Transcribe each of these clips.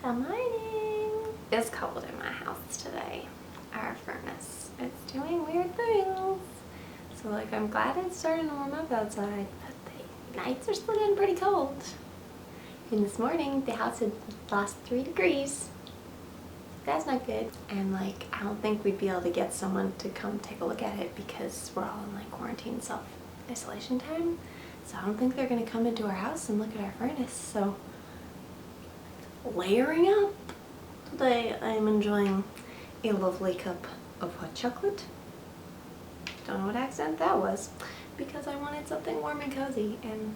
Good morning! It's cold in my house today. Our furnace is doing weird things. So like I'm glad it's starting to warm up outside, but the nights are still getting pretty cold. And this morning the house had lost 3 degrees. That's not good. And like I don't think we'd be able to get someone to come take a look at it because we're all in like quarantine self-isolation time. So I don't think they're gonna come into our house and look at our furnace. So layering up. Today I'm enjoying a lovely cup of hot chocolate. Don't know what accent that was because I wanted something warm and cozy, and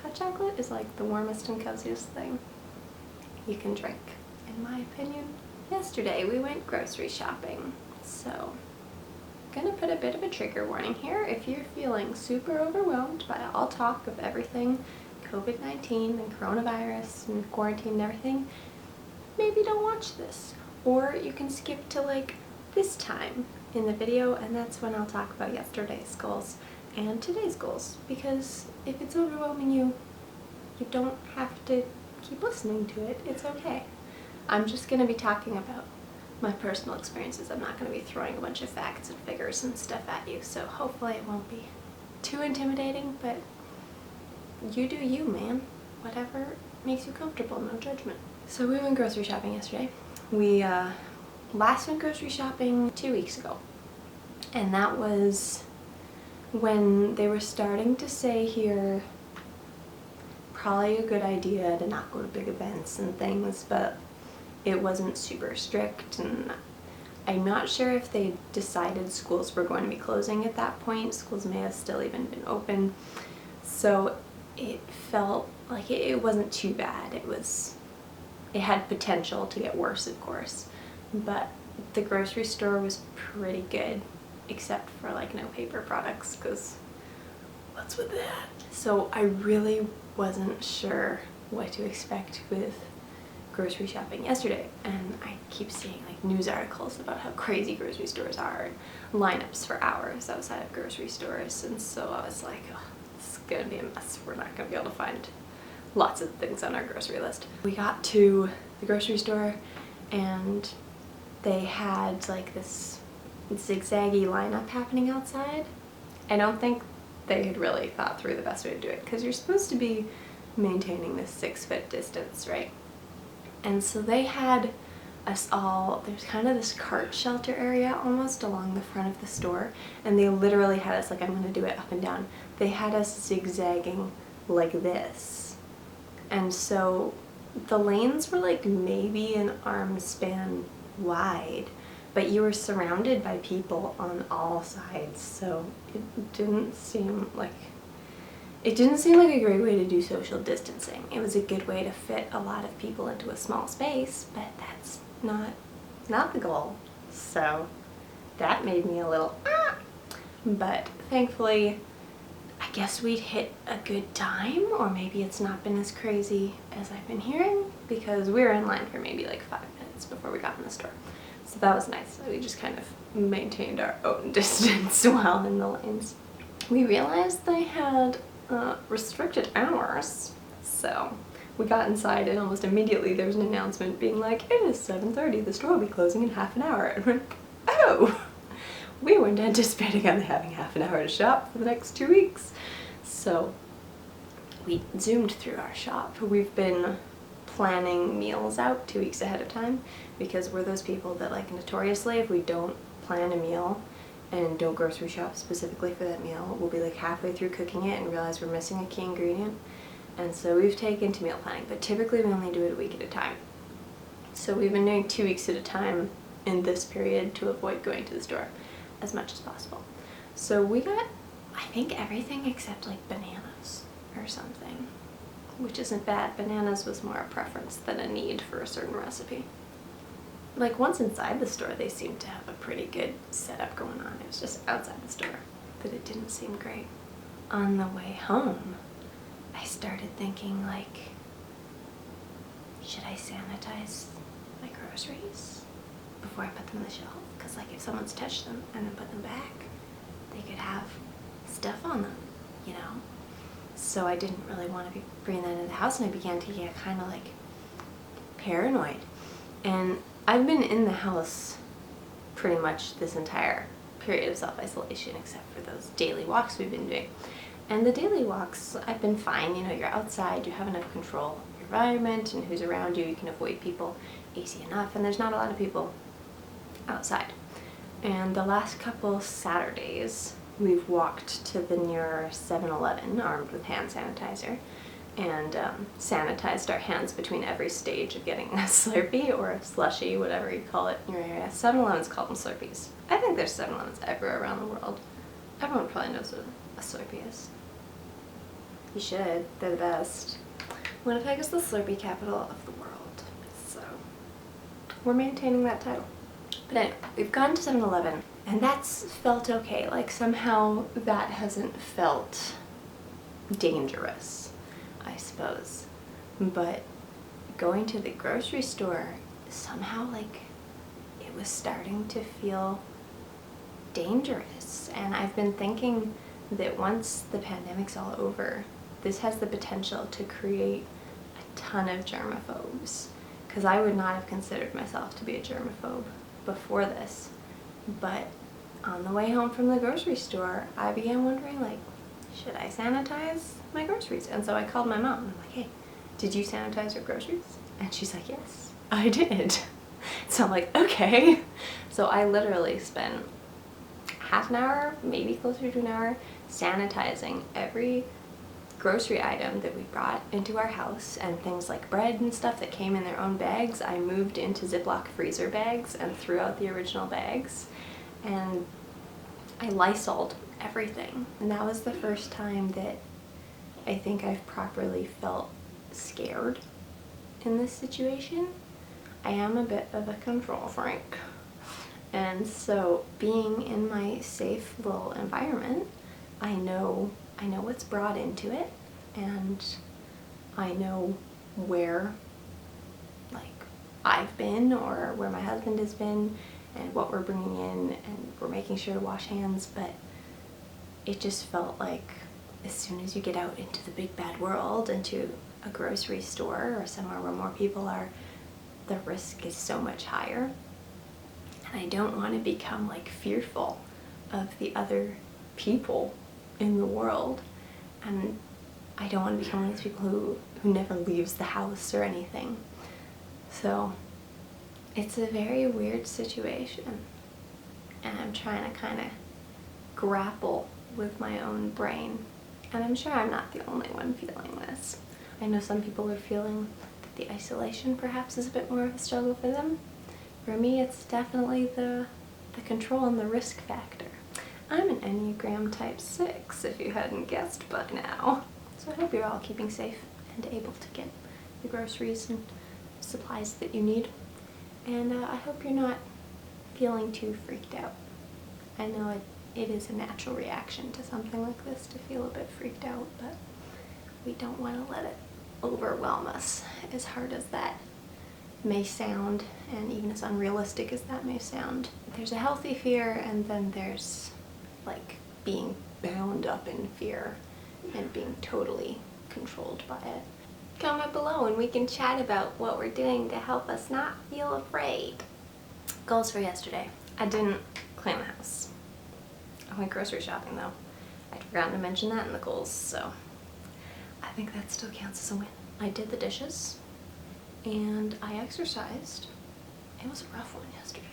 hot chocolate is like the warmest and coziest thing you can drink, in my opinion. Yesterday we went grocery shopping, so I'm gonna put a bit of a trigger warning here. If you're feeling super overwhelmed by all talk of everything COVID-19 and coronavirus and quarantine and everything, maybe don't watch this. Or you can skip to like this time in the video, and that's when I'll talk about yesterday's goals and today's goals. Because if it's overwhelming you, you don't have to keep listening to it. It's okay. I'm just going to be talking about my personal experiences. I'm not going to be throwing a bunch of facts and figures and stuff at you, so hopefully it won't be too intimidating, but you do you, man. Whatever makes you comfortable, no judgment. So we went grocery shopping yesterday. We last went grocery shopping 2 weeks ago, and that was when they were starting to say here probably a good idea to not go to big events and things, but it wasn't super strict, and I'm not sure if they decided schools were going to be closing at that point. Schools may have still even been open, so it felt like it wasn't too bad. It had potential to get worse, of course, but the grocery store was pretty good, except for like no paper products, because what's with that? So I really wasn't sure what to expect with grocery shopping yesterday, and I keep seeing like news articles about how crazy grocery stores are and lineups for hours outside of grocery stores, and so I was like, oh, this is gonna be a mess. We're not gonna be able to find lots of things on our grocery list. We got to the grocery store and they had like this zigzaggy lineup happening outside. I don't think they had really thought through the best way to do it, because you're supposed to be maintaining this 6-foot distance, right? And so they had us all, there's kind of this cart shelter area almost along the front of the store, and they literally had us, like, I'm gonna do it up and down, they had us zigzagging like this. And so the lanes were like maybe an arm span wide, but you were surrounded by people on all sides, so it didn't seem like a great way to do social distancing. It was a good way to fit a lot of people into a small space, but that's not the goal. So that made me a little but thankfully I guess we'd hit a good time, or maybe it's not been as crazy as I've been hearing, because we were in line for maybe like 5 minutes before we got in the store. So that was nice. We just kind of maintained our own distance while in the lanes. We realized they had restricted hours, so we got inside and almost immediately there was an announcement being like, it is 7:30, the store will be closing in half an hour. And we're like, oh! We weren't anticipating on having half an hour to shop for the next 2 weeks. So we zoomed through our shop. We've been planning meals out 2 weeks ahead of time, because we're those people that, like, notoriously, if we don't plan a meal and don't grocery shop specifically for that meal, we'll be like halfway through cooking it and realize we're missing a key ingredient. And so we've taken to meal planning, but typically we only do it a week at a time. So we've been doing 2 weeks at a time in this period to avoid going to the store as much as possible. So we got, I think, everything except like bananas or something, which isn't bad. Bananas was more a preference than a need for a certain recipe. Like, once inside the store, they seemed to have a pretty good setup going on. It was just outside the store that it didn't seem great. On the way home, I started thinking, like, should I sanitize my groceries before I put them on the shelf? Because, like, if someone's touched them and then put them back, they could have stuff on them, you know? So I didn't really want to be bringing that into the house, and I began to get kind of like paranoid. And I've been in the house pretty much this entire period of self-isolation, except for those daily walks we've been doing. And the daily walks, I've been fine. You know, you're outside, you have enough control of your environment and who's around you, you can avoid people easy enough, and there's not a lot of people outside. And the last couple Saturdays, we've walked to the near 7-Eleven armed with hand sanitizer and sanitized our hands between every stage of getting a Slurpee or a slushie, whatever you call it in your area. 7-Elevens call them Slurpees. I think there's 7-Elevens everywhere around the world. Everyone probably knows what a Slurpee is. You should. They're the best. Winnipeg is the Slurpee capital of the world, so we're maintaining that title. But anyway, we've gone to 7-Eleven, and that's felt okay. Like, somehow that hasn't felt dangerous, I suppose. But going to the grocery store, somehow, like, it was starting to feel dangerous. And I've been thinking that once the pandemic's all over, this has the potential to create a ton of germaphobes. Because I would not have considered myself to be a germaphobe before this. But on the way home from the grocery store, I began wondering, like, should I sanitize my groceries? And so I called my mom. I'm like, hey, did you sanitize your groceries? And she's like, yes, I did. So I'm like, okay. So I literally spent half an hour, maybe closer to an hour, sanitizing every grocery item that we brought into our house, and things like bread and stuff that came in their own bags, I moved into Ziploc freezer bags and threw out the original bags. And I Lysoled everything. And that was the first time that I think I've properly felt scared in this situation. I am a bit of a control freak. And so being in my safe little environment, I know what's brought into it, and I know where, like, I've been or where my husband has been and what we're bringing in, and we're making sure to wash hands. But it just felt like as soon as you get out into the big bad world, into a grocery store or somewhere where more people are, the risk is so much higher. And I don't want to become, like, fearful of the other people in the world, and I don't want to become one of these people who never leaves the house or anything. So it's a very weird situation, and I'm trying to kind of grapple with my own brain. And I'm sure I'm not the only one feeling this. I know some people are feeling that the isolation perhaps is a bit more of a struggle for them. For me, it's definitely the control and the risk factor. I'm an Enneagram type 6, if you hadn't guessed by now. So I hope you're all keeping safe and able to get the groceries and supplies that you need. And I hope you're not feeling too freaked out. I know it is a natural reaction to something like this to feel a bit freaked out, but we don't want to let it overwhelm us, as hard as that may sound, and even as unrealistic as that may sound. There's a healthy fear, and then there's, like, being bound up in fear and being totally controlled by it. Comment below and we can chat about what we're doing to help us not feel afraid. Goals for yesterday. I didn't clean the house. I went grocery shopping though. I'd forgotten to mention that in the goals, so I think that still counts as a win. I did the dishes and I exercised. It was a rough one yesterday.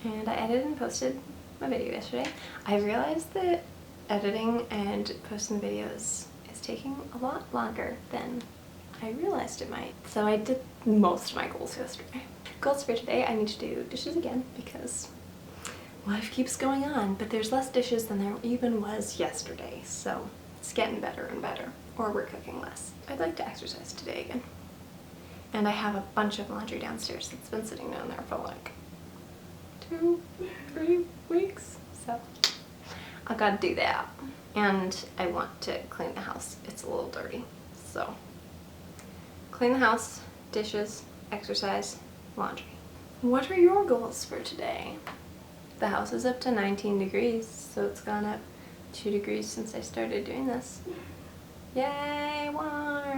And I edited and posted my video yesterday. I realized that editing and posting videos is taking a lot longer than I realized it might. So I did most of my goals yesterday. Goals for today, I need to do dishes again because life keeps going on, but there's less dishes than there even was yesterday, so it's getting better and better, or we're cooking less. I'd like to exercise today again. And I have a bunch of laundry downstairs that's been sitting down there for like 2-3 weeks, so I gotta do that. And I want to clean the house. It's a little dirty, so clean the house, dishes, exercise, laundry. What are your goals for today? The house is up to 19 degrees, so it's gone up 2 degrees since I started doing this. Yay, warm!